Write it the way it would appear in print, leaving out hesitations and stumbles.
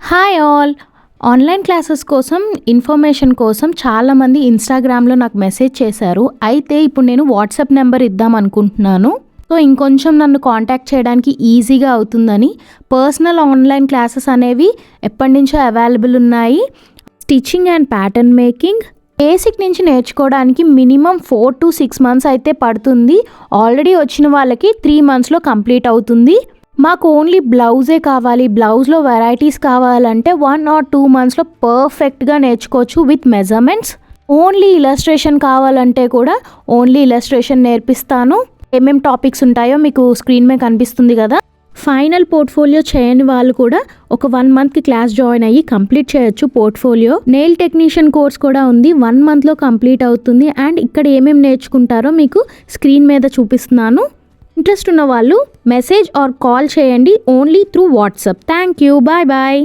Hi all. Online classes కోసం information కోసం చాలామంది ఇన్స్టాగ్రామ్లో నాకు మెసేజ్ చేశారు. అయితే ఇప్పుడు నేను వాట్సాప్ నెంబర్ ఇద్దాం అనుకుంటున్నాను. సో ఇంకొంచెం నన్ను కాంటాక్ట్ చేయడానికి ఈజీగా అవుతుందని పర్సనల్ ఆన్లైన్ క్లాసెస్ అనేవి ఎప్పటి నుంచో అవైలబుల్ ఉన్నాయి. Stitching and pattern making basic నుంచి నేర్చుకోవడానికి మినిమం 4 to 6 months అయితే పడుతుంది. ఆల్రెడీ వచ్చిన వాళ్ళకి 3 monthsలో కంప్లీట్ అవుతుంది. మాకు ఓన్లీ బ్లౌజే కావాలి, బ్లౌజ్లో వెరైటీస్ కావాలంటే 1 or 2 monthsలో పర్ఫెక్ట్గా నేర్చుకోవచ్చు విత్ మెజర్మెంట్స్. ఓన్లీ ఇలస్ట్రేషన్ కావాలంటే కూడా ఓన్లీ ఇలస్ట్రేషన్ నేర్పిస్తాను. ఏమేం టాపిక్స్ ఉంటాయో మీకు స్క్రీన్ మీద కనిపిస్తుంది కదా. ఫైనల్ పోర్ట్ఫోలియో చేయని వాళ్ళు కూడా ఒక 1 monthకి క్లాస్ జాయిన్ అయ్యి కంప్లీట్ చేయొచ్చు పోర్ట్ఫోలియో. నెయిల్ టెక్నీషియన్ కోర్స్ కూడా ఉంది, 1 monthలో కంప్లీట్ అవుతుంది. అండ్ ఇక్కడ ఏమేమి నేర్చుకుంటారో మీకు స్క్రీన్ మీద చూపిస్తున్నాను. ఇంట్రెస్ట్ ఉన్న వాళ్ళు మెసేజ్ ఆర్ కాల్ చేయండి only through WhatsApp. Thank you. Bye bye.